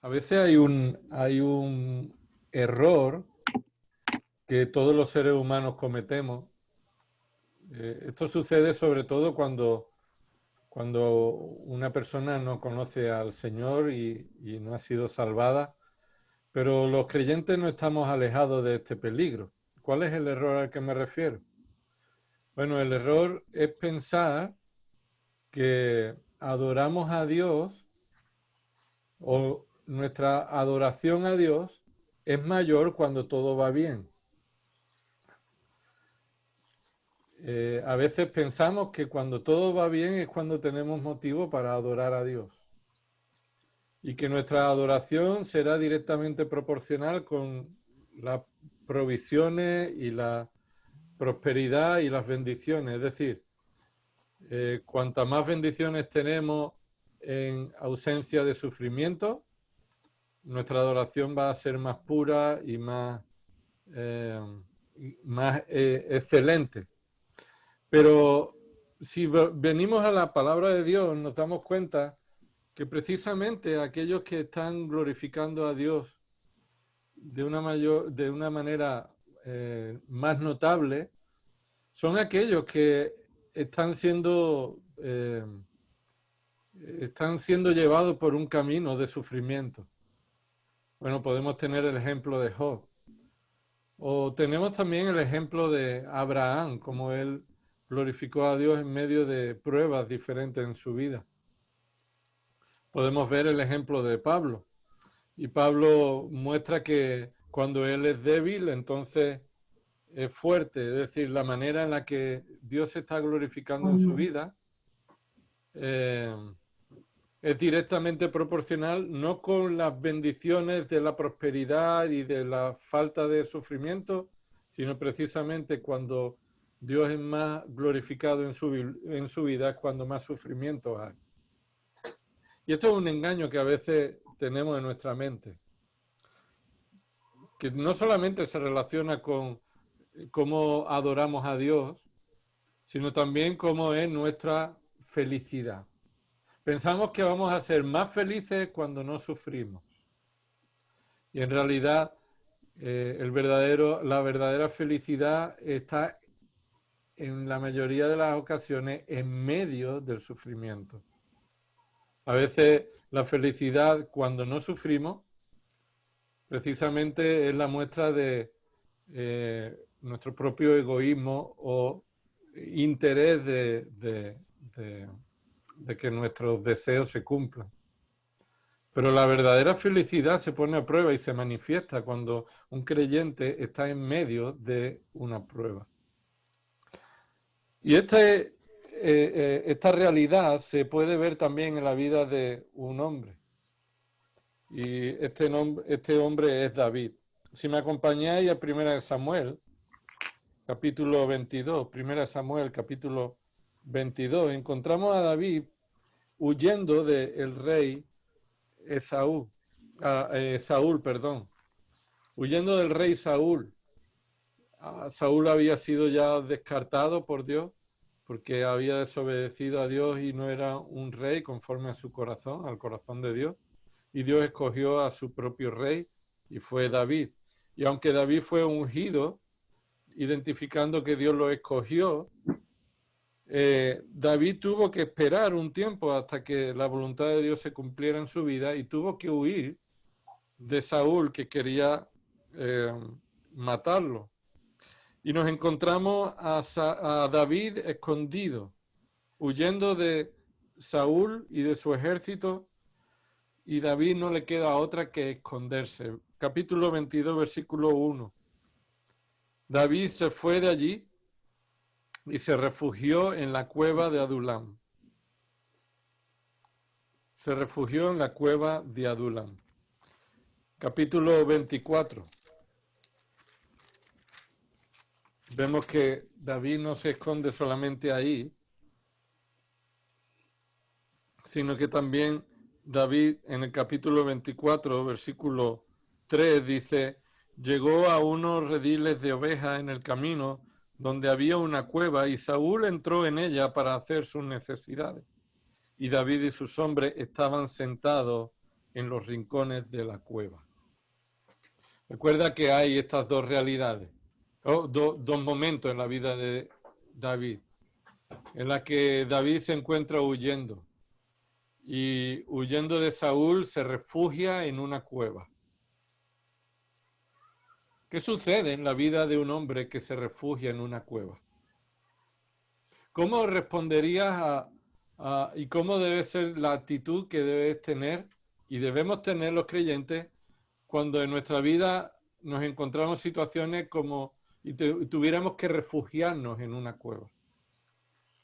A veces hay un error que todos los seres humanos cometemos. Esto sucede sobre todo cuando una persona no conoce al Señor y no ha sido salvada, pero los creyentes no estamos alejados de este peligro. ¿Cuál es el error al que me refiero? Bueno, el error es pensar que adoramos a Dios o nuestra adoración a Dios es mayor cuando todo va bien. A veces pensamos que cuando todo va bien es cuando tenemos motivo para adorar a Dios y que nuestra adoración será directamente proporcional con las provisiones y la prosperidad y las bendiciones. Es decir, cuantas más bendiciones tenemos en ausencia de sufrimiento, nuestra adoración va a ser más pura y más excelente. Pero si venimos a la palabra de Dios, nos damos cuenta que precisamente aquellos que están glorificando a Dios de una manera más notable son aquellos que están siendo llevados por un camino de sufrimiento. Bueno, podemos tener el ejemplo de Job. O tenemos también el ejemplo de Abraham, como él glorificó a Dios en medio de pruebas diferentes en su vida. Podemos ver el ejemplo de Pablo. Y Pablo muestra que cuando él es débil, entonces es fuerte. Es decir, la manera en la que Dios se está glorificando en su vida es directamente proporcional no con las bendiciones de la prosperidad y de la falta de sufrimiento, sino precisamente cuando Dios es más glorificado en su vida, es cuando más sufrimiento hay. Y esto es un engaño que a veces tenemos en nuestra mente, que no solamente se relaciona con cómo adoramos a Dios, sino también cómo es nuestra felicidad. Pensamos que vamos a ser más felices cuando no sufrimos. Y en realidad la verdadera felicidad está en la mayoría de las ocasiones en medio del sufrimiento. A veces la felicidad cuando no sufrimos precisamente es la muestra de nuestro propio egoísmo o interés de que nuestros deseos se cumplan. Pero la verdadera felicidad se pone a prueba y se manifiesta cuando un creyente está en medio de una prueba. Y esta realidad se puede ver también en la vida de un hombre. Y este hombre es David. Si me acompañáis a 1 Samuel, capítulo 22, 1 Samuel, capítulo 22, encontramos a David huyendo del rey Saúl, huyendo del rey Saúl. Saúl había sido ya descartado por Dios porque había desobedecido a Dios y no era un rey conforme a su corazón, al corazón de Dios. Y Dios escogió a su propio rey y fue David. Y aunque David fue ungido, identificando que Dios lo escogió, David tuvo que esperar un tiempo hasta que la voluntad de Dios se cumpliera en su vida y tuvo que huir de Saúl, que quería matarlo. Y nos encontramos a David escondido, huyendo de Saúl y de su ejército, y David no le queda otra que esconderse. Capítulo 22, versículo 1. David se fue de allí y se refugió en la cueva de Adulam. Se refugió en la cueva de Adulam. Capítulo 24. Vemos que David no se esconde solamente ahí, sino que también David en el capítulo 24, versículo 3, dice: llegó a unos rediles de ovejas en el camino donde había una cueva y Saúl entró en ella para hacer sus necesidades. Y David y sus hombres estaban sentados en los rincones de la cueva. Recuerda que hay estas dos realidades, dos momentos en la vida de David, en la que David se encuentra huyendo y huyendo de Saúl se refugia en una cueva. ¿Qué sucede en la vida de un hombre que se refugia en una cueva? ¿Cómo responderías y cómo debe ser la actitud que debes tener y debemos tener los creyentes cuando en nuestra vida nos encontramos situaciones como y tuviéramos que refugiarnos en una cueva?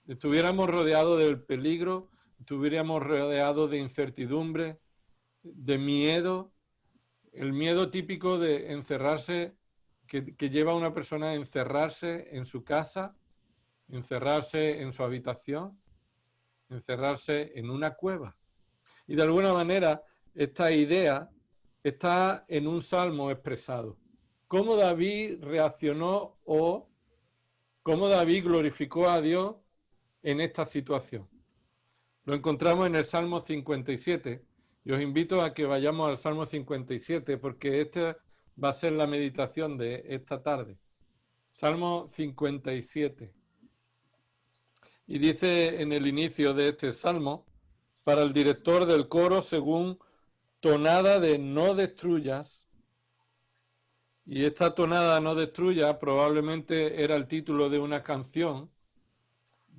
Estuviéramos rodeados del peligro, estuviéramos rodeados de incertidumbre, de miedo, el miedo típico de encerrarse, que lleva a una persona a encerrarse en su casa, encerrarse en su habitación, encerrarse en una cueva. Y de alguna manera esta idea está en un salmo expresado. ¿Cómo David reaccionó o cómo David glorificó a Dios en esta situación? Lo encontramos en el Salmo 57 y os invito a que vayamos al Salmo 57 porque esta va a ser la meditación de esta tarde. Salmo 57. Y dice en el inicio de este salmo, para el director del coro, según tonada de no destruyas, y esta tonada no destruya probablemente era el título de una canción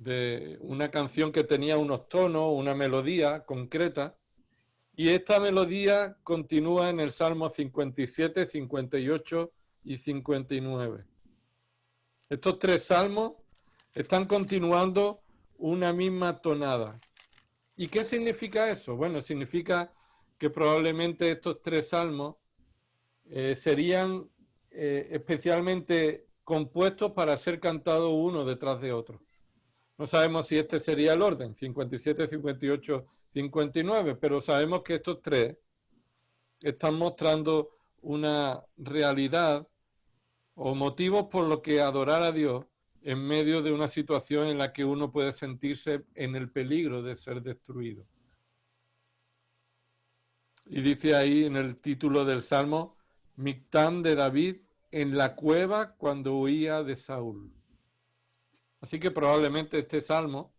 que tenía unos tonos, una melodía concreta, y esta melodía continúa en el Salmo 57, 58 y 59. Estos tres salmos están continuando una misma tonada. ¿Y qué significa eso? Bueno, significa que probablemente estos tres salmos serían especialmente compuestos para ser cantados uno detrás de otro. No sabemos si este sería el orden, 57, 58, 59, pero sabemos que estos tres están mostrando una realidad o motivos por los que adorar a Dios en medio de una situación en la que uno puede sentirse en el peligro de ser destruido. Y dice ahí en el título del Salmo, Mictán de David en la cueva cuando huía de Saúl. Así que probablemente este Salmo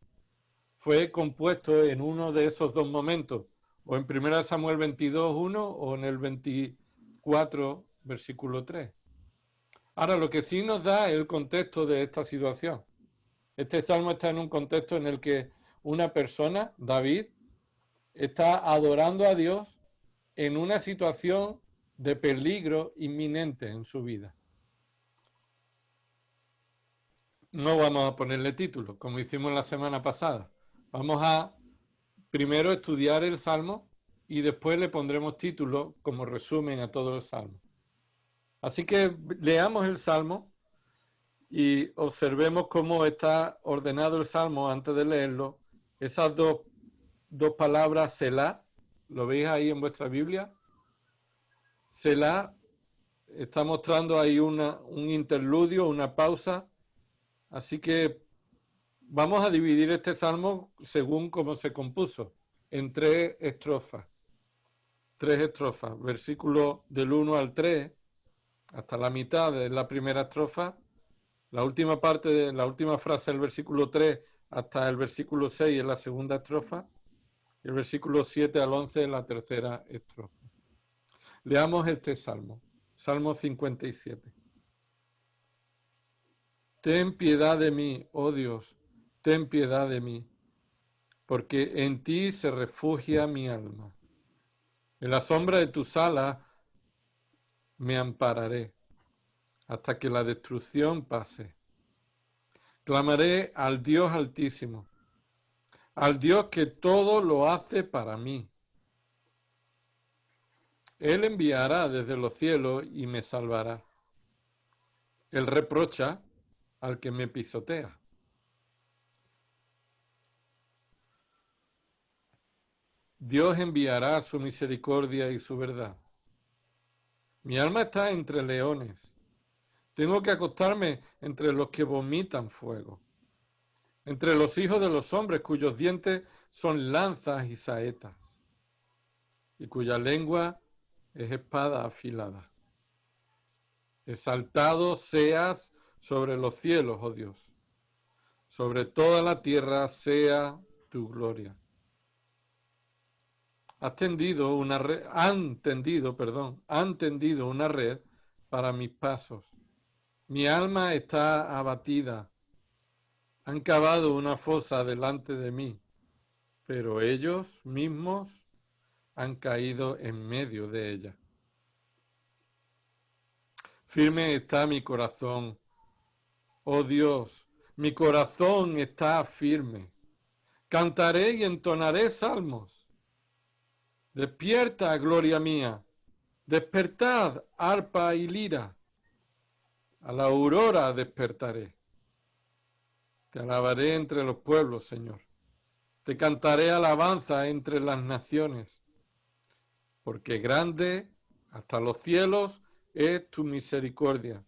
fue compuesto en uno de esos dos momentos, o en 1 Samuel 22:1 o en el 24, versículo 3. Ahora, lo que sí nos da es el contexto de esta situación. Este salmo está en un contexto en el que una persona, David, está adorando a Dios en una situación de peligro inminente en su vida. No vamos a ponerle título, como hicimos la semana pasada. Vamos a primero estudiar el salmo y después le pondremos título como resumen a todo el salmo. Así que leamos el salmo y observemos cómo está ordenado el salmo antes de leerlo. Esas dos palabras, Selah, ¿lo veis ahí en vuestra Biblia? Selah está mostrando ahí un interludio, una pausa. Así que vamos a dividir este salmo según cómo se compuso, en tres estrofas. Tres estrofas, versículos del 1 al 3, hasta la mitad de la primera estrofa, la última parte de la última frase del versículo 3 hasta el versículo 6 en la segunda estrofa, y el versículo 7 al 11 en la tercera estrofa. Leamos este salmo, Salmo 57. Ten piedad de mí, oh Dios, ten piedad de mí, porque en ti se refugia mi alma. En la sombra de tus alas me ampararé hasta que la destrucción pase. Clamaré al Dios Altísimo, al Dios que todo lo hace para mí. Él enviará desde los cielos y me salvará. Él reprocha al que me pisotea. Dios enviará su misericordia y su verdad. Mi alma está entre leones. Tengo que acostarme entre los que vomitan fuego, entre los hijos de los hombres cuyos dientes son lanzas y saetas. y cuya lengua es espada afilada. Exaltado seas sobre los cielos, oh Dios. Sobre toda la tierra sea tu gloria. Han tendido una red para mis pasos. Mi alma está abatida. Han cavado una fosa delante de mí, pero ellos mismos han caído en medio de ella. Firme está mi corazón. Oh Dios, mi corazón está firme. Cantaré y entonaré salmos. Despierta, gloria mía. Despertad, arpa y lira. A la aurora despertaré. Te alabaré entre los pueblos, Señor. Te cantaré alabanza entre las naciones. Porque grande hasta los cielos es tu misericordia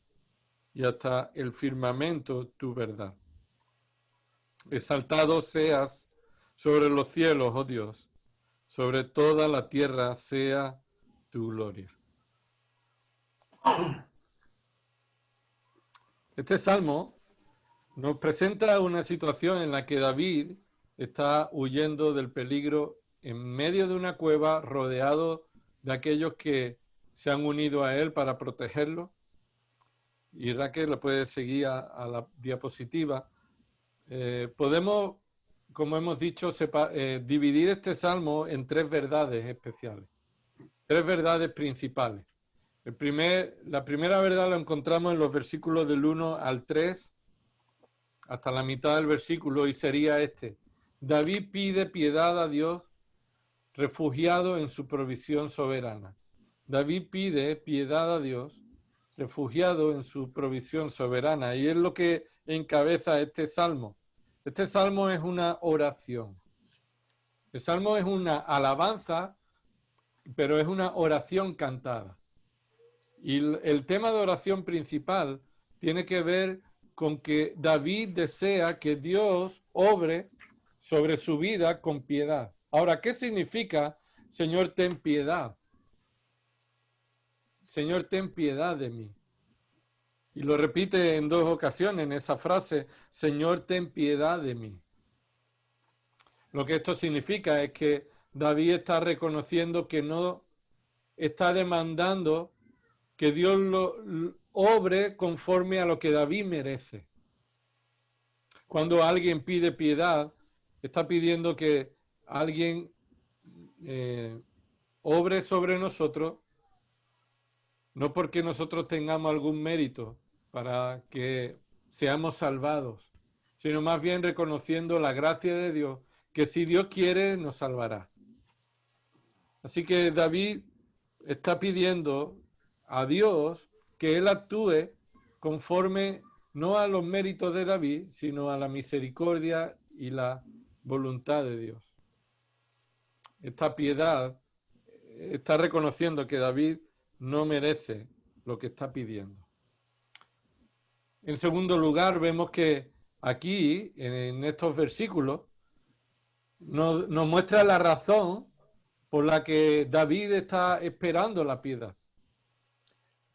y hasta el firmamento tu verdad. Exaltado seas sobre los cielos, oh Dios, sobre toda la tierra sea tu gloria. Este salmo nos presenta una situación en la que David está huyendo del peligro en medio de una cueva, rodeado de aquellos que se han unido a él para protegerlo. Y Raquel lo puede seguir a la diapositiva. Podemos, como hemos dicho, dividir este salmo en tres verdades especiales, tres verdades principales. La primera verdad la encontramos en los versículos del 1 al 3, hasta la mitad del versículo, y sería este: David pide piedad a Dios, refugiado en su provisión soberana. David pide piedad a Dios, refugiado en su provisión soberana, y es lo que encabeza este salmo. Este salmo es una oración. El salmo es una alabanza, pero es una oración cantada. Y el tema de oración principal tiene que ver con que David desea que Dios obre sobre su vida con piedad. Ahora, ¿qué significa, Señor, ten piedad? Señor, ten piedad de mí. Y lo repite en dos ocasiones en esa frase: Señor, ten piedad de mí. Lo que esto significa es que David está reconociendo que no está demandando que Dios lo obre conforme a lo que David merece. Cuando alguien pide piedad, está pidiendo que alguien obre sobre nosotros, no porque nosotros tengamos algún mérito para que seamos salvados, sino más bien reconociendo la gracia de Dios, que si Dios quiere, nos salvará. Así que David está pidiendo a Dios que Él actúe conforme no a los méritos de David, sino a la misericordia y la voluntad de Dios. Esta piedad está reconociendo que David no merece lo que está pidiendo. En segundo lugar, vemos que aquí, en estos versículos, nos muestra la razón por la que David está esperando la piedad.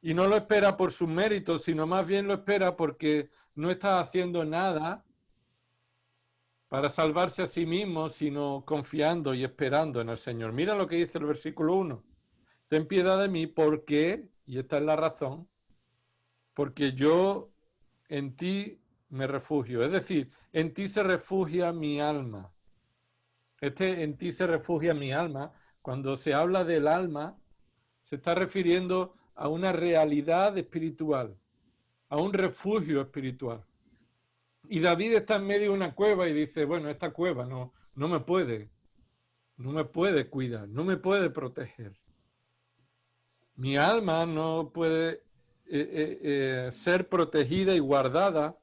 Y no lo espera por sus méritos, sino más bien lo espera porque no está haciendo nada para salvarse a sí mismo, sino confiando y esperando en el Señor. Mira lo que dice el versículo 1. Ten piedad de mí porque, y esta es la razón, porque yo en ti me refugio. Es decir, en ti se refugia mi alma. En ti se refugia mi alma. Cuando se habla del alma, se está refiriendo a una realidad espiritual, a un refugio espiritual. Y David está en medio de una cueva y dice, bueno, esta cueva no me puede cuidar, no me puede proteger. Mi alma no puede ser protegida y guardada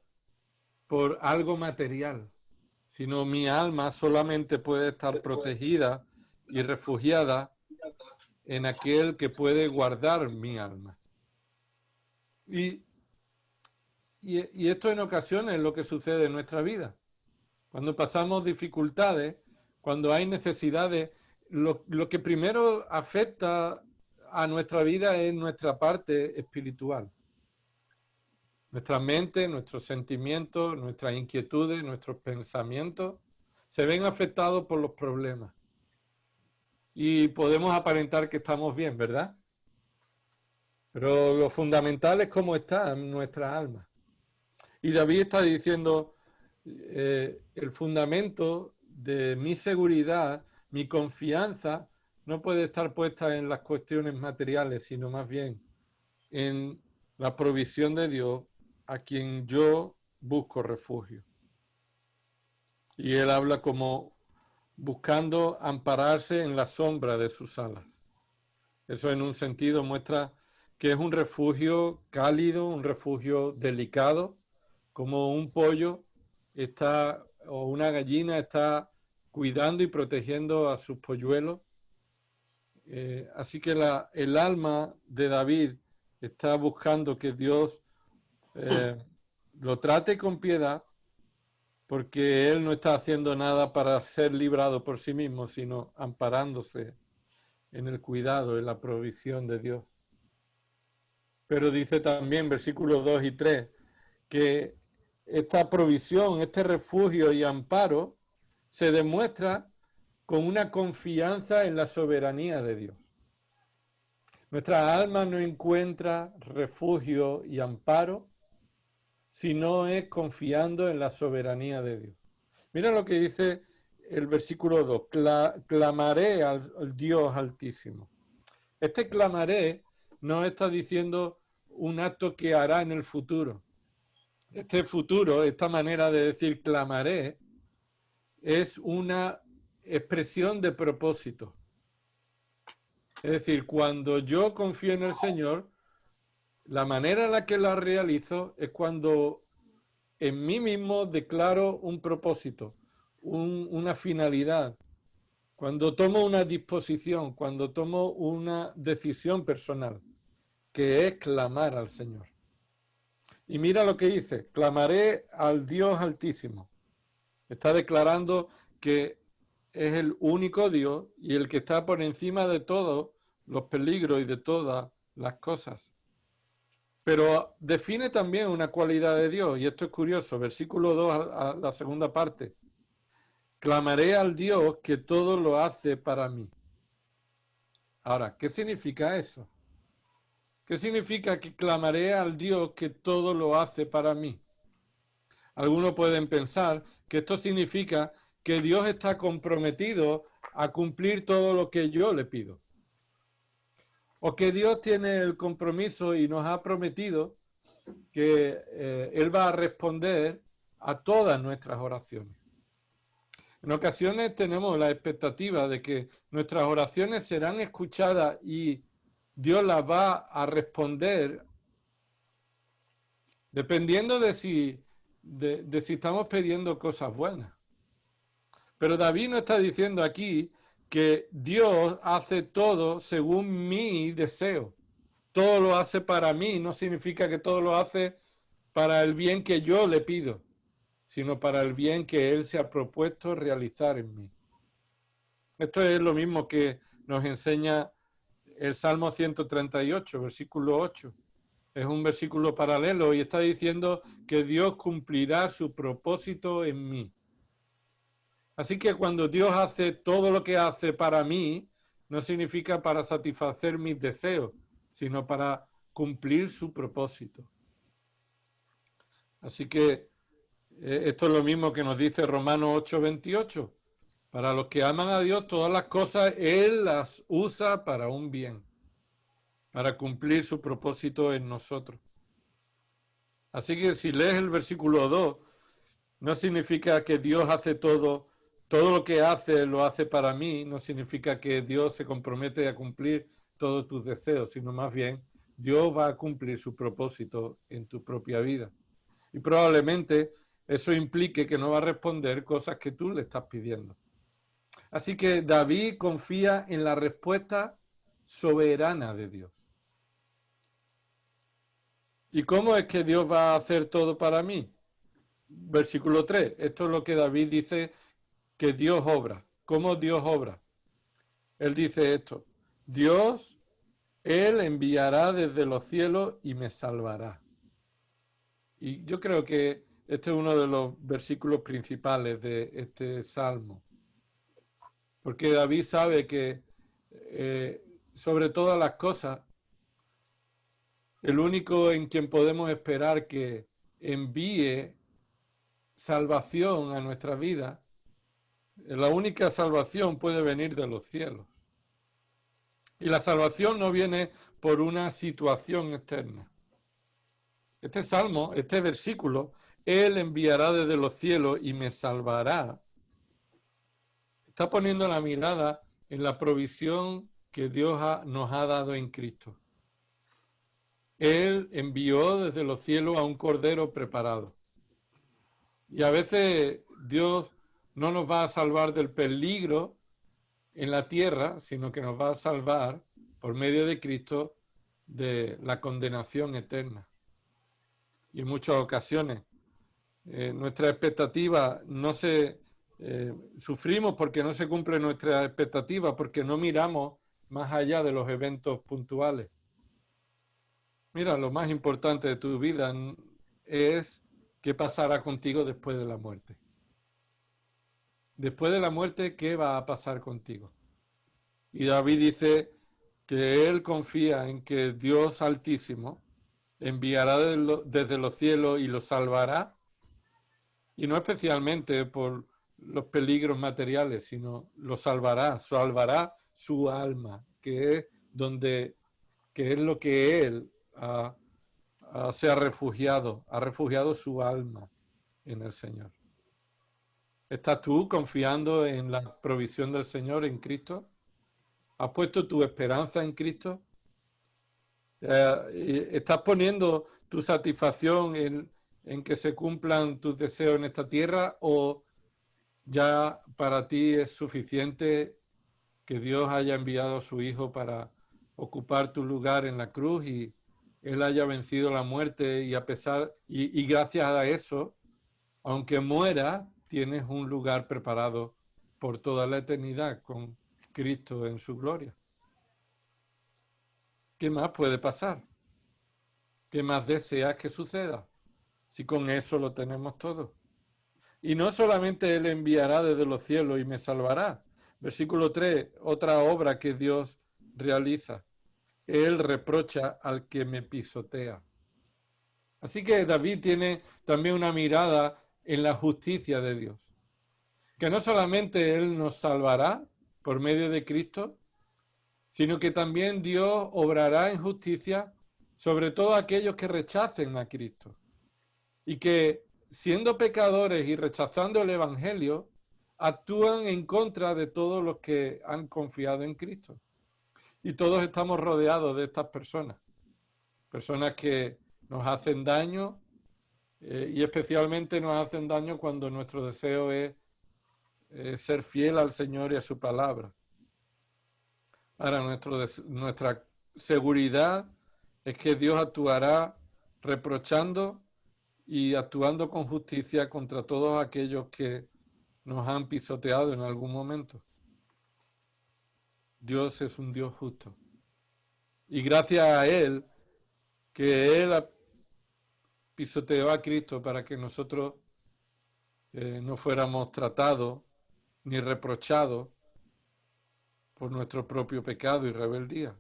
por algo material, sino mi alma solamente puede estar protegida y refugiada en aquel que puede guardar mi alma. Y esto en ocasiones es lo que sucede en nuestra vida. Cuando pasamos dificultades, cuando hay necesidades, lo que primero afecta a nuestra vida es nuestra parte espiritual. Nuestra mente, nuestros sentimientos, nuestras inquietudes, nuestros pensamientos se ven afectados por los problemas. Y podemos aparentar que estamos bien, ¿verdad? Pero lo fundamental es cómo está nuestra alma. Y David está diciendo, el fundamento de mi seguridad, mi confianza, no puede estar puesta en las cuestiones materiales, sino más bien en la provisión de Dios a quien yo busco refugio. Y él habla como buscando ampararse en la sombra de sus alas. Eso en un sentido muestra que es un refugio cálido, un refugio delicado, como un pollo está o una gallina está cuidando y protegiendo a sus polluelos. Así que el alma de David está buscando que Dios lo trate con piedad, porque él no está haciendo nada para ser librado por sí mismo, sino amparándose en el cuidado, en la provisión de Dios. Pero dice también, versículos 2 y 3, que esta provisión, este refugio y amparo se demuestra con una confianza en la soberanía de Dios. Nuestra alma no encuentra refugio y amparo si no es confiando en la soberanía de Dios. Mira lo que dice el versículo 2, clamaré al Dios Altísimo. Este clamaré no está diciendo un acto que hará en el futuro. Este futuro, esta manera de decir clamaré, es una expresión de propósito. Es decir, cuando yo confío en el Señor, la manera en la que la realizo es cuando en mí mismo declaro un propósito, una finalidad, cuando tomo una disposición, cuando tomo una decisión personal, que es clamar al Señor. Y mira lo que dice, clamaré al Dios Altísimo. Está declarando que es el único Dios y el que está por encima de todos los peligros y de todas las cosas. Pero define también una cualidad de Dios, y esto es curioso, versículo 2 a la segunda parte. Clamaré al Dios que todo lo hace para mí. Ahora, ¿qué significa eso? ¿Qué significa que clamaré al Dios que todo lo hace para mí? Algunos pueden pensar que esto significa que Dios está comprometido a cumplir todo lo que yo le pido. O que Dios tiene el compromiso y nos ha prometido que Él va a responder a todas nuestras oraciones. En ocasiones tenemos la expectativa de que nuestras oraciones serán escuchadas y Dios las va a responder dependiendo de si estamos pidiendo cosas buenas. Pero David no está diciendo aquí que Dios hace todo según mi deseo. Todo lo hace para mí, no significa que todo lo hace para el bien que yo le pido, sino para el bien que Él se ha propuesto realizar en mí. Esto es lo mismo que nos enseña el Salmo 138, versículo 8. Es un versículo paralelo y está diciendo que Dios cumplirá su propósito en mí. Así que cuando Dios hace todo lo que hace para mí, no significa para satisfacer mis deseos, sino para cumplir su propósito. Así que esto es lo mismo que nos dice Romanos 8:28. Para los que aman a Dios, todas las cosas Él las usa para un bien, para cumplir su propósito en nosotros. Así que si lees el versículo 2, no significa que Dios hace todo lo que hace lo hace para mí, no significa que Dios se compromete a cumplir todos tus deseos, sino más bien Dios va a cumplir su propósito en tu propia vida. Y probablemente eso implique que no va a responder cosas que tú le estás pidiendo. Así que David confía en la respuesta soberana de Dios. ¿Y cómo es que Dios va a hacer todo para mí? Versículo 3. Esto es lo que David dice que Dios obra. ¿Cómo Dios obra? Él dice esto: Dios, Él enviará desde los cielos y me salvará. Y yo creo que este es uno de los versículos principales de este salmo, porque David sabe que sobre todas las cosas, el único en quien podemos esperar que envíe salvación a nuestra vida, la única salvación puede venir de los cielos. Y la salvación no viene por una situación externa. Este salmo, este versículo, Él enviará desde los cielos y me salvará. Está poniendo la mirada en la provisión que Dios nos ha dado en Cristo. Él envió desde los cielos a un cordero preparado. Y a veces Dios no nos va a salvar del peligro en la tierra, sino que nos va a salvar por medio de Cristo de la condenación eterna. Y en muchas ocasiones nuestra expectativa no se... sufrimos porque no se cumple nuestra expectativa, porque no miramos más allá de los eventos puntuales. Mira, lo más importante de tu vida es qué pasará contigo después de la muerte. Después de la muerte, ¿qué va a pasar contigo? Y David dice que él confía en que Dios Altísimo enviará desde los cielos y lo salvará, y no especialmente por los peligros materiales, sino lo salvará su alma, que es lo que él se ha refugiado su alma en el Señor. ¿Estás tú confiando en la provisión del Señor en Cristo? ¿Has puesto tu esperanza en Cristo? ¿Estás poniendo tu satisfacción en que se cumplan tus deseos en esta tierra, o ya para ti es suficiente que Dios haya enviado a su Hijo para ocupar tu lugar en la cruz y Él haya vencido la muerte, y gracias a eso, aunque muera, tienes un lugar preparado por toda la eternidad con Cristo en su gloria? ¿Qué más puede pasar? ¿Qué más deseas que suceda? Si con eso lo tenemos todo. Y no solamente Él enviará desde los cielos y me salvará. Versículo 3, otra obra que Dios realiza. Él reprocha al que me pisotea. Así que David tiene también una mirada en la justicia de Dios. Que no solamente Él nos salvará por medio de Cristo, sino que también Dios obrará en justicia sobre todo aquellos que rechacen a Cristo. Y que, siendo pecadores y rechazando el Evangelio, actúan en contra de todos los que han confiado en Cristo. Y todos estamos rodeados de estas personas. Personas que nos hacen daño, y especialmente nos hacen daño cuando nuestro deseo es ser fiel al Señor y a su palabra. Ahora, nuestra seguridad es que Dios actuará reprochando y actuando con justicia contra todos aquellos que nos han pisoteado en algún momento. Dios es un Dios justo. Y gracias a Él, que Él pisoteó a Cristo para que nosotros no fuéramos tratados ni reprochados por nuestro propio pecado y rebeldía.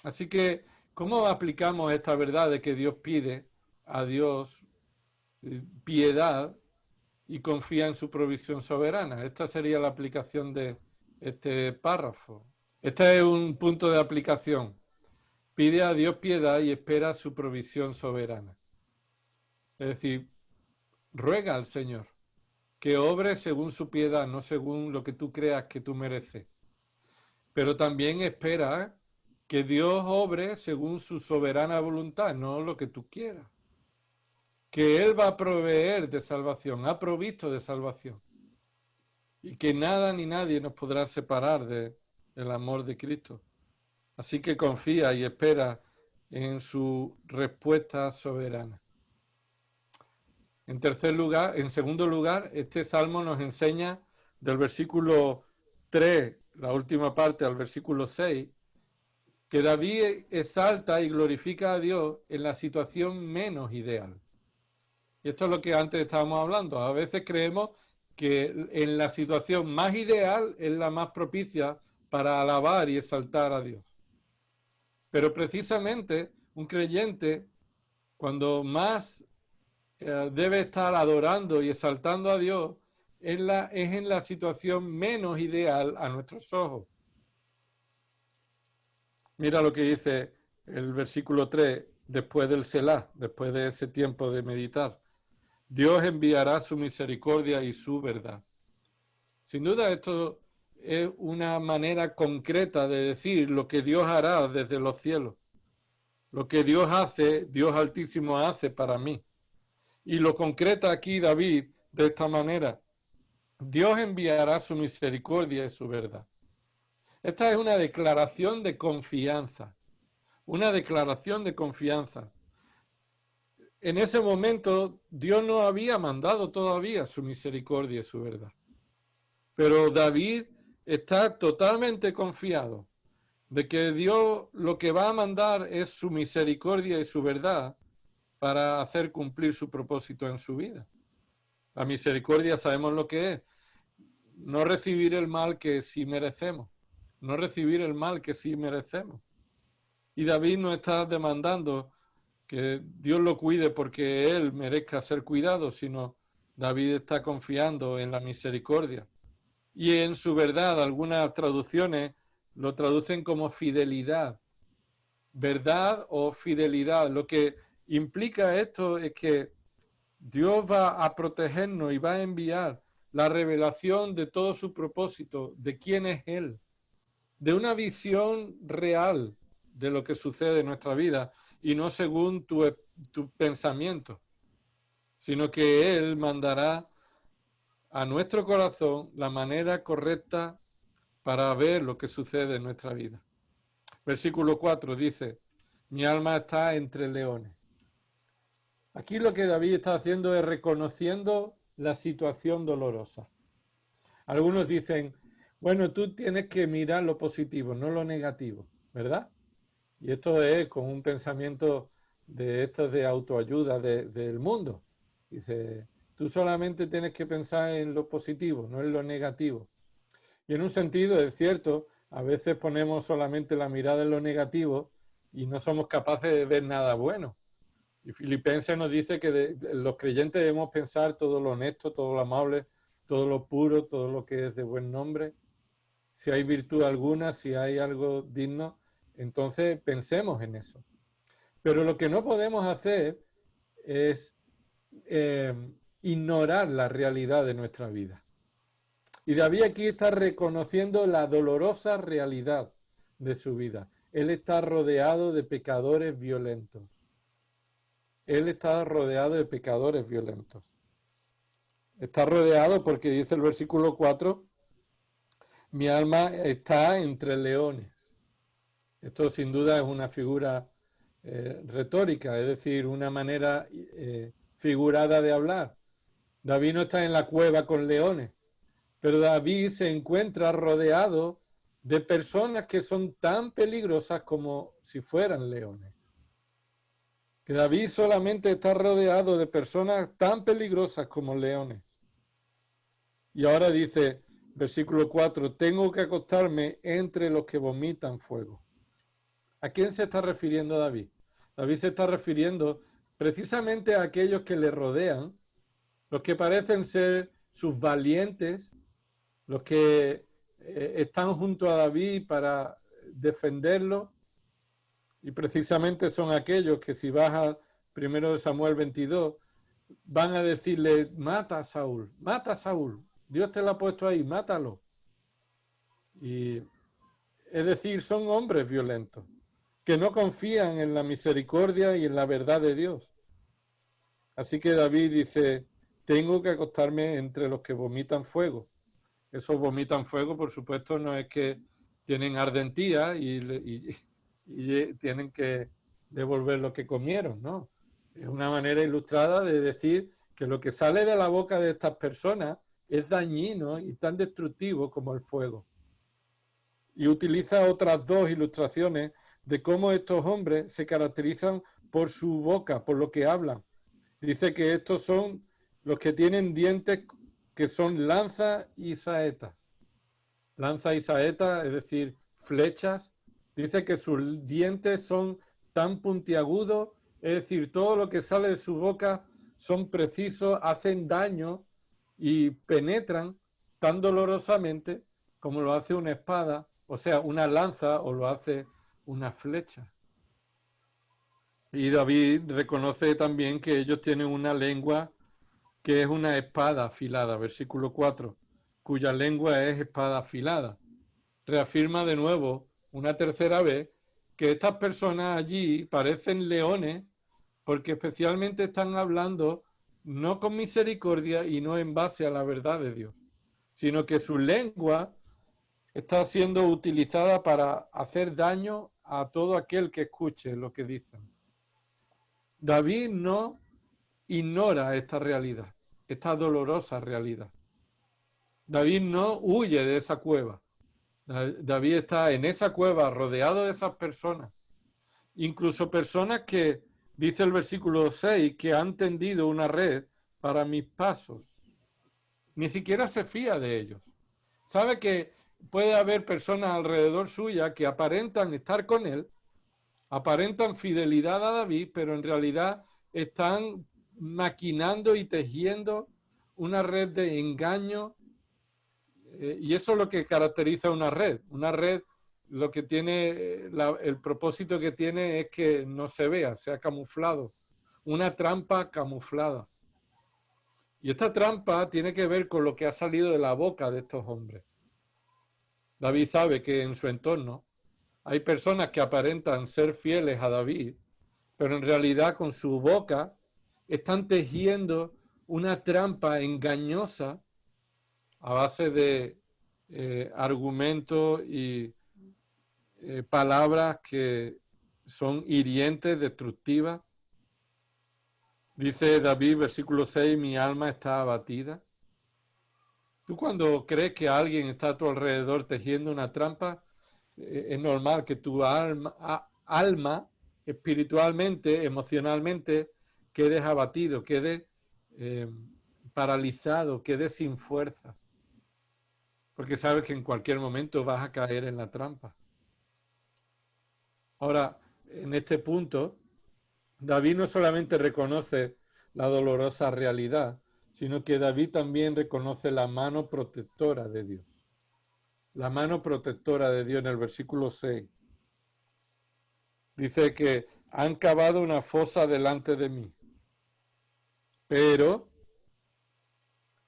Así que, ¿cómo aplicamos esta verdad de que Dios pide a Dios piedad y confía en su provisión soberana? Esta sería la aplicación de este párrafo. Este es un punto de aplicación. Pide a Dios piedad y espera su provisión soberana. Es decir, ruega al Señor que obre según su piedad, no según lo que tú creas que tú mereces. Pero también espera que Dios obre según su soberana voluntad, no lo que tú quieras. Que Él va a proveer de salvación, ha provisto de salvación. Y que nada ni nadie nos podrá separar del amor de Cristo. Así que confía y espera en su respuesta soberana. En segundo lugar, este salmo nos enseña del versículo 3 la última parte, al versículo 6, que David exalta y glorifica a Dios en la situación menos ideal. Y esto es lo que antes estábamos hablando. A veces creemos que en la situación más ideal es la más propicia para alabar y exaltar a Dios. Pero precisamente un creyente, cuando más debe estar adorando y exaltando a Dios, es en la situación menos ideal a nuestros ojos. Mira lo que dice el versículo 3, después del Selah, después de ese tiempo de meditar. Dios enviará su misericordia y su verdad. Sin duda esto es una manera concreta de decir lo que Dios hará desde los cielos. Lo que Dios hace, Dios Altísimo hace para mí. Y lo concreta aquí David de esta manera. Dios enviará su misericordia y su verdad. Esta es una declaración de confianza. Una declaración de confianza. En ese momento Dios no había mandado todavía su misericordia y su verdad. Pero David está totalmente confiado de que Dios lo que va a mandar es su misericordia y su verdad para hacer cumplir su propósito en su vida. La misericordia sabemos lo que es. No recibir el mal que sí merecemos. No recibir el mal que sí merecemos. Y David no está demandando que Dios lo cuide porque él merezca ser cuidado, sino David está confiando en la misericordia. Y en su verdad, algunas traducciones lo traducen como fidelidad. Verdad o fidelidad. Lo que implica esto es que Dios va a protegernos y va a enviar la revelación de todo su propósito, de quién es Él, de una visión real de lo que sucede en nuestra vida y no según tu pensamiento, sino que Él mandará a nuestro corazón la manera correcta para ver lo que sucede en nuestra vida. Versículo 4 dice, mi alma está entre leones. Aquí lo que David está haciendo es reconociendo la situación dolorosa. Algunos dicen, bueno, tú tienes que mirar lo positivo, no lo negativo, ¿verdad? Y esto es con un pensamiento de estos de autoayuda del mundo. Dice, tú solamente tienes que pensar en lo positivo, no en lo negativo. Y en un sentido es cierto, a veces ponemos solamente la mirada en lo negativo y no somos capaces de ver nada bueno. Y Filipenses nos dice que los creyentes debemos pensar todo lo honesto, todo lo amable, todo lo puro, todo lo que es de buen nombre. Si hay virtud alguna, si hay algo digno, entonces pensemos en eso. Pero lo que no podemos hacer es ignorar la realidad de nuestra vida. Y David aquí está reconociendo la dolorosa realidad de su vida. Él está rodeado de pecadores violentos. Él está rodeado de pecadores violentos. Está rodeado porque dice el versículo 4, mi alma está entre leones. Esto sin duda es una figura retórica, es decir, una manera figurada de hablar. David no está en la cueva con leones, pero David se encuentra rodeado de personas que son tan peligrosas como si fueran leones. Que David solamente está rodeado de personas tan peligrosas como leones. Y ahora dice, versículo 4, tengo que acostarme entre los que vomitan fuego. ¿A quién se está refiriendo David? David se está refiriendo precisamente a aquellos que le rodean, los que parecen ser sus valientes, los que están junto a David para defenderlo, y precisamente son aquellos que si vas a 1 Samuel 22, van a decirle, mata a Saúl, Dios te lo ha puesto ahí, mátalo. Y es decir, son hombres violentos, que no confían en la misericordia y en la verdad de Dios. Así que David dice, tengo que acostarme entre los que vomitan fuego. Esos vomitan fuego, por supuesto, no es que tienen ardentía y tienen que devolver lo que comieron, ¿no? Es una manera ilustrada de decir que lo que sale de la boca de estas personas es dañino y tan destructivo como el fuego. Y utiliza otras dos ilustraciones de cómo estos hombres se caracterizan por su boca, por lo que hablan. Dice que estos son los que tienen dientes que son lanzas y saetas. Lanzas y saetas, es decir, flechas. Dice que sus dientes son tan puntiagudos, es decir, todo lo que sale de su boca son precisos, hacen daño y penetran tan dolorosamente como lo hace una espada, o sea, una lanza, o lo hace una flecha. Y David reconoce también que ellos tienen una lengua que es una espada afilada, versículo 4, cuya lengua es espada afilada. Reafirma de nuevo, una tercera vez, que estas personas allí parecen leones porque especialmente están hablando no con misericordia y no en base a la verdad de Dios, sino que su lengua está siendo utilizada para hacer daño a todo aquel que escuche lo que dicen. David no ignora esta realidad, esta dolorosa realidad. David no huye de esa cueva. David está en esa cueva rodeado de esas personas, incluso personas que, dice el versículo 6, que han tendido una red para mis pasos. Ni siquiera se fía de ellos. Sabe que puede haber personas alrededor suya que aparentan estar con él, aparentan fidelidad a David, pero en realidad están maquinando y tejiendo una red de engaño, y eso es lo que caracteriza una red. Una red lo que tiene, el propósito que tiene es que no se vea, sea camuflado. Una trampa camuflada. Y esta trampa tiene que ver con lo que ha salido de la boca de estos hombres. David sabe que en su entorno hay personas que aparentan ser fieles a David, pero en realidad con su boca están tejiendo una trampa engañosa a base de argumentos y palabras que son hirientes, destructivas. Dice David, versículo 6, mi alma está abatida. Tú cuando crees que alguien está a tu alrededor tejiendo una trampa, es normal que tu alma espiritualmente, emocionalmente, quedes abatido, quedes paralizado, quedes sin fuerza, porque sabes que en cualquier momento vas a caer en la trampa. Ahora, en este punto, David no solamente reconoce la dolorosa realidad, sino que David también reconoce la mano protectora de Dios. La mano protectora de Dios en el versículo 6. Dice que han cavado una fosa delante de mí, pero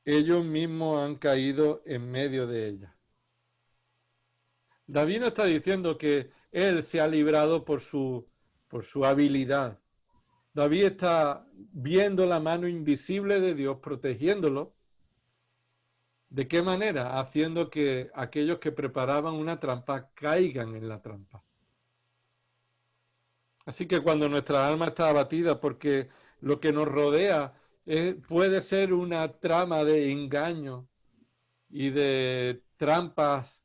ellos mismos han caído en medio de ella. David no está diciendo que él se ha librado por su habilidad. David está viendo la mano invisible de Dios protegiéndolo. ¿De qué manera? Haciendo que aquellos que preparaban una trampa caigan en la trampa. Así que cuando nuestra alma está abatida porque lo que nos rodea puede ser una trama de engaño y de trampas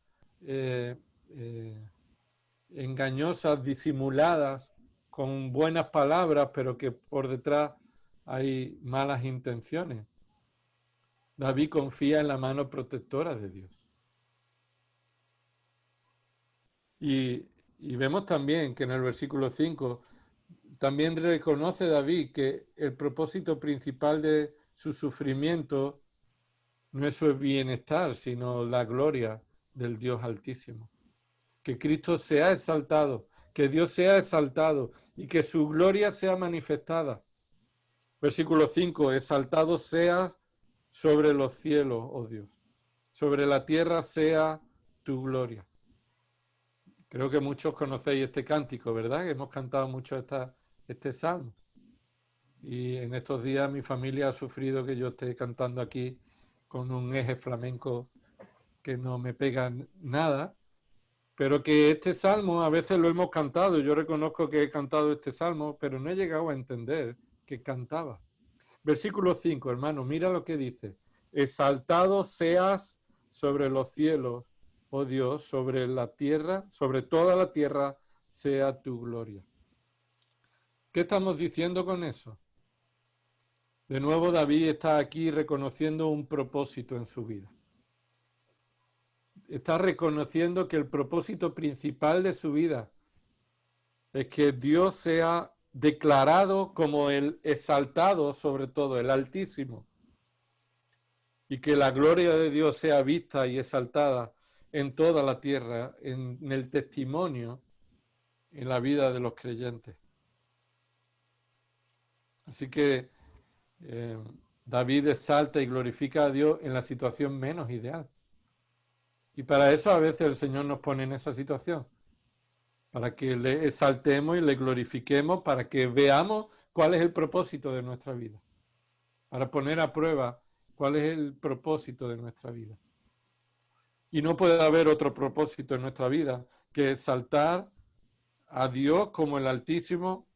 engañosas, disimuladas, con buenas palabras, pero que por detrás hay malas intenciones. David confía en la mano protectora de Dios. Y vemos también que en el versículo 5 también reconoce David que el propósito principal de su sufrimiento no es su bienestar, sino la gloria del Dios Altísimo. Que Cristo sea exaltado, que Dios sea exaltado y que su gloria sea manifestada. Versículo 5, exaltado seas sobre los cielos, oh Dios, sobre la tierra sea tu gloria. Creo que muchos conocéis este cántico, ¿verdad? Hemos cantado mucho este salmo. Y en estos días mi familia ha sufrido que yo esté cantando aquí con un eje flamenco que no me pega nada, pero que este salmo a veces lo hemos cantado. Yo reconozco que he cantado este salmo, pero no he llegado a entender que cantaba. Versículo 5, hermano, mira lo que dice. Exaltado seas sobre los cielos, oh Dios, sobre la tierra, sobre toda la tierra sea tu gloria. ¿Qué estamos diciendo con eso? De nuevo David está aquí reconociendo un propósito en su vida. Está reconociendo que el propósito principal de su vida es que Dios sea declarado como el exaltado sobre todo, el Altísimo, y que la gloria de Dios sea vista y exaltada en toda la tierra, en el testimonio, en la vida de los creyentes. Así que David exalta y glorifica a Dios en la situación menos ideal. Y para eso a veces el Señor nos pone en esa situación, para que le exaltemos y le glorifiquemos, para que veamos cuál es el propósito de nuestra vida, para poner a prueba cuál es el propósito de nuestra vida. Y no puede haber otro propósito en nuestra vida que exaltar a Dios como el Altísimo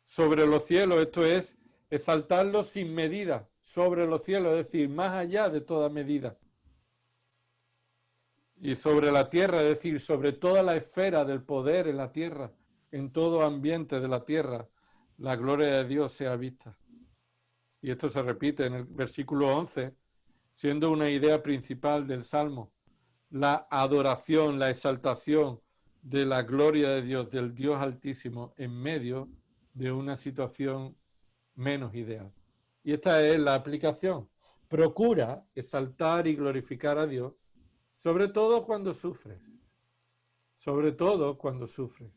sobre los cielos, esto es, exaltarlo sin medida, sobre los cielos, es decir, más allá de toda medida. Y sobre la tierra, es decir, sobre toda la esfera del poder en la tierra, en todo ambiente de la tierra, la gloria de Dios sea vista. Y esto se repite en el versículo 11, siendo una idea principal del Salmo, la adoración, la exaltación de la gloria de Dios, del Dios Altísimo, en medio de una situación menos ideal. Y esta es la aplicación. Procura exaltar y glorificar a Dios, sobre todo cuando sufres. Sobre todo cuando sufres.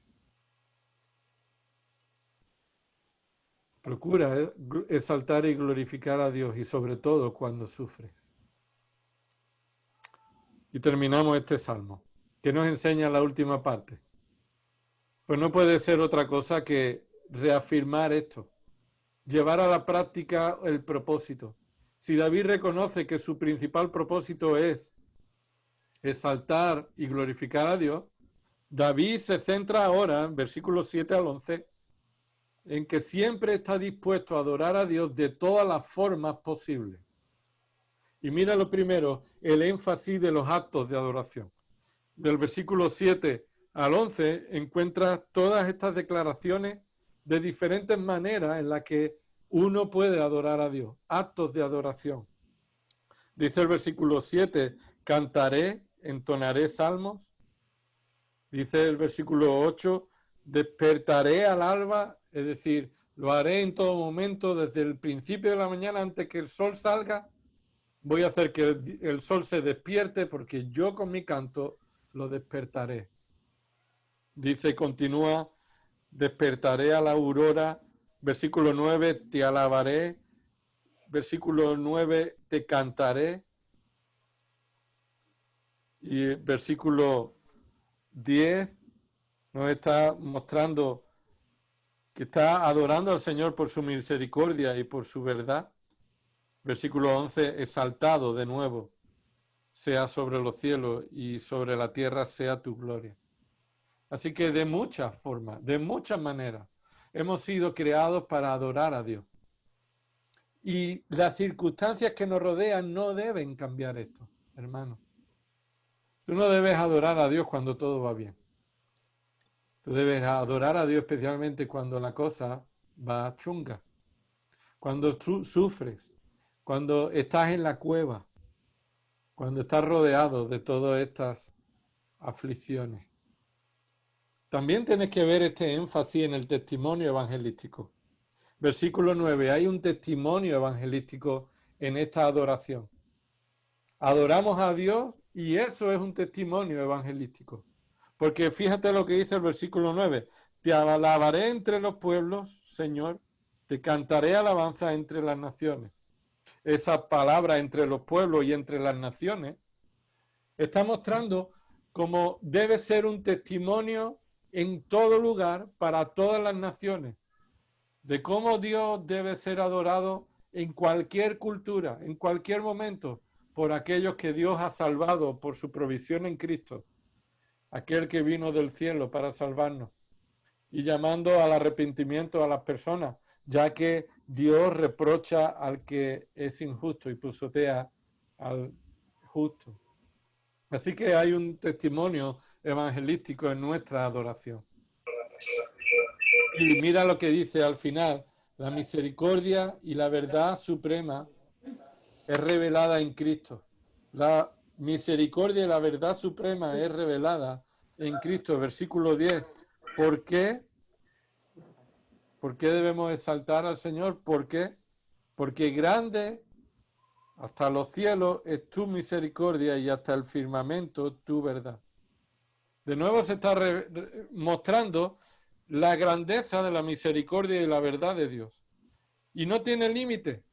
Procura exaltar y glorificar a Dios y sobre todo cuando sufres. Y terminamos este salmo, que nos enseña la última parte. Pues no puede ser otra cosa que reafirmar esto, llevar a la práctica el propósito. Si David reconoce que su principal propósito es exaltar y glorificar a Dios, David se centra ahora, en versículos 7 al 11, en que siempre está dispuesto a adorar a Dios de todas las formas posibles. Y mira lo primero, el énfasis de los actos de adoración. Del versículo 7 al 11 encuentras todas estas declaraciones de diferentes maneras en las que uno puede adorar a Dios, actos de adoración. Dice el versículo 7, cantaré, entonaré salmos. Dice el versículo 8, despertaré al alba, es decir, lo haré en todo momento, desde el principio de la mañana, antes que el sol salga, voy a hacer que el sol se despierte, porque yo con mi canto lo despertaré. Dice, continúa, despertaré a la aurora, versículo 9, te alabaré, versículo 9, te cantaré, y versículo 10 nos está mostrando que está adorando al Señor por su misericordia y por su verdad. Versículo 11, exaltado de nuevo, sea sobre los cielos y sobre la tierra sea tu gloria. Así que de muchas formas, de muchas maneras, hemos sido creados para adorar a Dios. Y las circunstancias que nos rodean no deben cambiar esto, hermano. Tú no debes adorar a Dios cuando todo va bien. Tú debes adorar a Dios especialmente cuando la cosa va chunga. Cuando tú sufres, cuando estás en la cueva, cuando estás rodeado de todas estas aflicciones. También tienes que ver este énfasis en el testimonio evangelístico. Versículo 9, hay un testimonio evangelístico en esta adoración. Adoramos a Dios y eso es un testimonio evangelístico. Porque fíjate lo que dice el versículo 9, te alabaré entre los pueblos, Señor, te cantaré alabanza entre las naciones. Esa palabra entre los pueblos y entre las naciones está mostrando cómo debe ser un testimonio en todo lugar para todas las naciones, de cómo Dios debe ser adorado en cualquier cultura, en cualquier momento, por aquellos que Dios ha salvado por su provisión en Cristo, aquel que vino del cielo para salvarnos, y llamando al arrepentimiento a las personas, ya que Dios reprocha al que es injusto y pisotea al justo. Así que hay un testimonio evangelístico en nuestra adoración. Y mira lo que dice al final: la misericordia y la verdad suprema es revelada en Cristo. La misericordia y la verdad suprema es revelada en Cristo. Versículo 10. ¿Por qué? ¿Por qué debemos exaltar al Señor? ¿Por qué? Porque grande hasta los cielos es tu misericordia y hasta el firmamento tu verdad. De nuevo se está mostrando la grandeza de la misericordia y la verdad de Dios. Y no tiene límite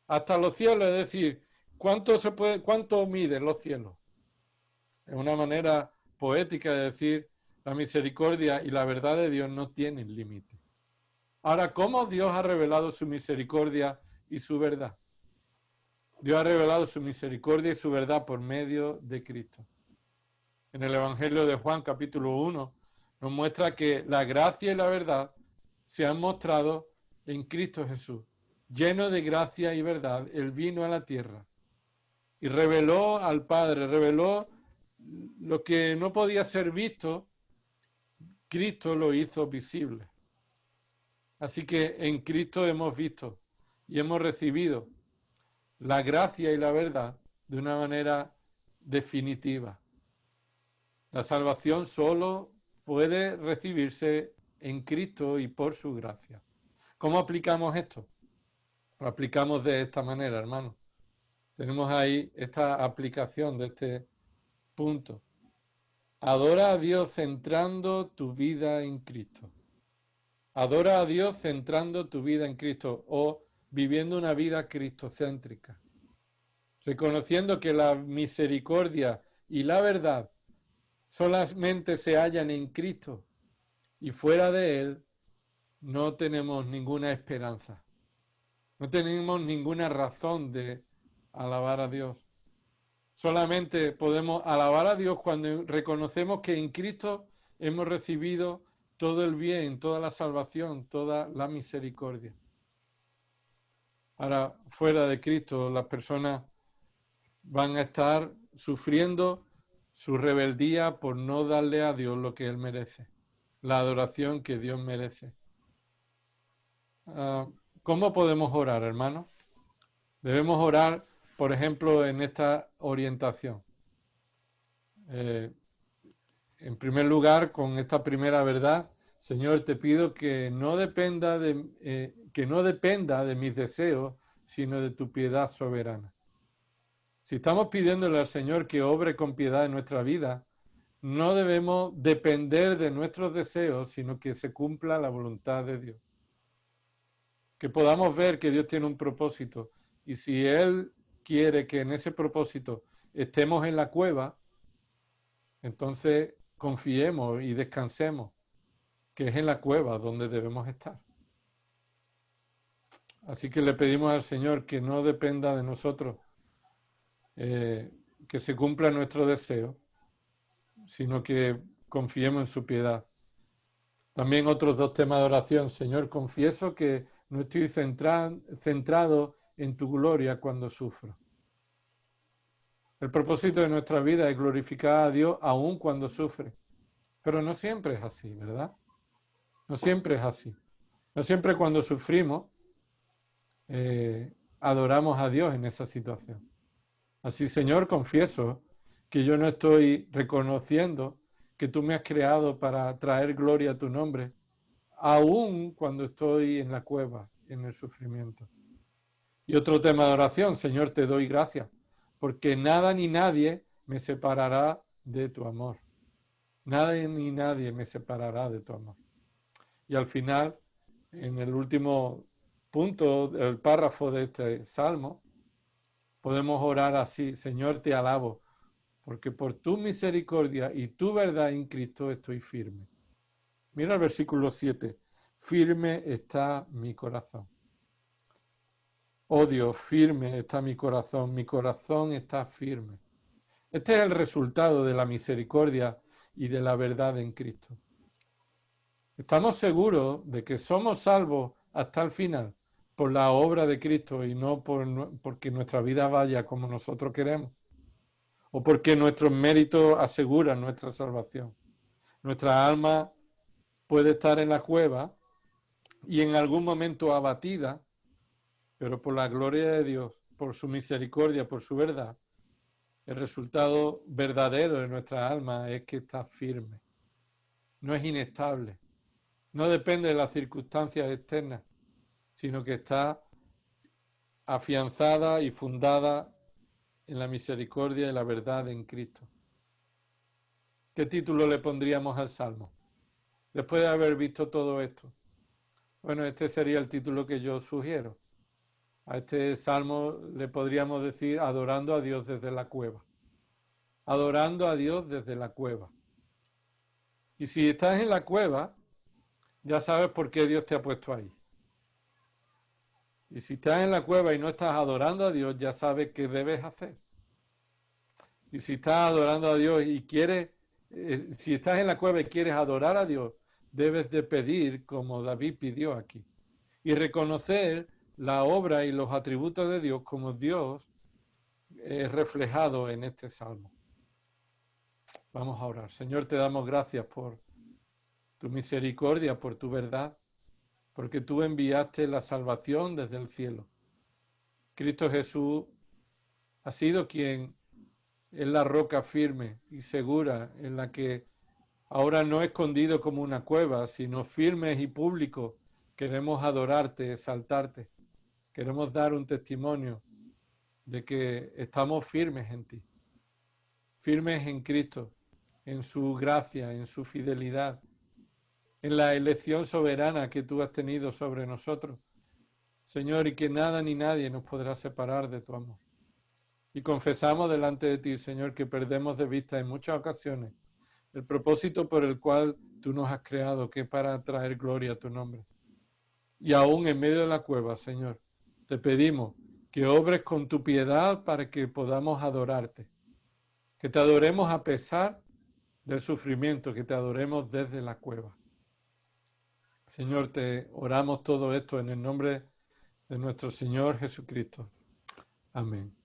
hasta los cielos, es decir, ¿cuánto miden los cielos? Es una manera poética de decir, la misericordia y la verdad de Dios no tienen límite. Ahora, ¿cómo Dios ha revelado su misericordia y su verdad? Dios ha revelado su misericordia y su verdad por medio de Cristo. En el Evangelio de Juan, capítulo 1, nos muestra que la gracia y la verdad se han mostrado en Cristo Jesús. Lleno de gracia y verdad, Él vino a la tierra y reveló al Padre, reveló lo que no podía ser visto, Cristo lo hizo visible. Así que en Cristo hemos visto y hemos recibido la gracia y la verdad de una manera definitiva. La salvación solo puede recibirse en Cristo y por su gracia. ¿Cómo aplicamos esto? Lo aplicamos de esta manera, hermanos. Tenemos ahí esta aplicación de este punto. Adora a Dios centrando tu vida en Cristo. Adora a Dios centrando tu vida en Cristo o viviendo una vida cristocéntrica. Reconociendo que la misericordia y la verdad solamente se hallan en Cristo y fuera de Él no tenemos ninguna esperanza. No tenemos ninguna razón de alabar a Dios. Solamente podemos alabar a Dios cuando reconocemos que en Cristo hemos recibido todo el bien, toda la salvación, toda la misericordia. Ahora, fuera de Cristo, las personas van a estar sufriendo su rebeldía por no darle a Dios lo que Él merece, la adoración que Dios merece. ¿Cómo podemos orar, hermanos? Debemos orar, por ejemplo, en esta orientación. En primer lugar, con esta primera verdad, Señor, te pido que no dependa de mis deseos, sino de tu piedad soberana. Si estamos pidiéndole al Señor que obre con piedad en nuestra vida, no debemos depender de nuestros deseos, sino que se cumpla la voluntad de Dios. Que podamos ver que Dios tiene un propósito y si Él quiere que en ese propósito estemos en la cueva, entonces confiemos y descansemos, que es en la cueva donde debemos estar. Así que le pedimos al Señor que no dependa de nosotros, que se cumpla nuestro deseo, sino que confiemos en su piedad. También otros dos temas de oración. Señor, confieso que no estoy centrado en tu gloria cuando sufro. El propósito de nuestra vida es glorificar a Dios aún cuando sufre. Pero no siempre es así, ¿verdad? No siempre es así. No siempre cuando sufrimos adoramos a Dios en esa situación. Así, Señor, confieso que yo no estoy reconociendo que tú me has creado para traer gloria a tu nombre, aún cuando estoy en la cueva, en el sufrimiento. Y otro tema de oración, Señor, te doy gracias, porque nada ni nadie me separará de tu amor. Nada ni nadie me separará de tu amor. Y al final, en el último punto del párrafo de este salmo, podemos orar así: Señor, te alabo, porque por tu misericordia y tu verdad en Cristo estoy firme. Mira el versículo 7. Firme está mi corazón. Oh Dios, firme está mi corazón está firme. Este es el resultado de la misericordia y de la verdad en Cristo. Estamos seguros de que somos salvos hasta el final por la obra de Cristo y no porque nuestra vida vaya como nosotros queremos o porque nuestros méritos aseguran nuestra salvación. Nuestra alma puede estar en la cueva y en algún momento abatida, pero por la gloria de Dios, por su misericordia, por su verdad, el resultado verdadero de nuestra alma es que está firme, no es inestable, no depende de las circunstancias externas, sino que está afianzada y fundada en la misericordia y la verdad en Cristo. ¿Qué título le pondríamos al Salmo? Después de haber visto todo esto. Bueno, este sería el título que yo sugiero. A este Salmo le podríamos decir adorando a Dios desde la cueva. Adorando a Dios desde la cueva. Y si estás en la cueva, ya sabes por qué Dios te ha puesto ahí. Y si estás en la cueva y no estás adorando a Dios, ya sabes qué debes hacer. Y si estás adorando a Dios y quieres, si estás en la cueva y quieres adorar a Dios, debes de pedir como David pidió aquí. Y reconocer la obra y los atributos de Dios como Dios es reflejado en este salmo. Vamos a orar. Señor, te damos gracias por tu misericordia, por tu verdad, porque tú enviaste la salvación desde el cielo. Cristo Jesús ha sido quien es la roca firme y segura en la que ahora no escondido como una cueva, sino firmes y públicos queremos adorarte, exaltarte. Queremos dar un testimonio de que estamos firmes en ti, firmes en Cristo, en su gracia, en su fidelidad, en la elección soberana que tú has tenido sobre nosotros, Señor, y que nada ni nadie nos podrá separar de tu amor. Y confesamos delante de ti, Señor, que perdemos de vista en muchas ocasiones el propósito por el cual tú nos has creado, que es para traer gloria a tu nombre. Y aún en medio de la cueva, Señor, te pedimos que obres con tu piedad para que podamos adorarte, que te adoremos a pesar del sufrimiento, que te adoremos desde la cueva. Señor, te oramos todo esto en el nombre de nuestro Señor Jesucristo. Amén.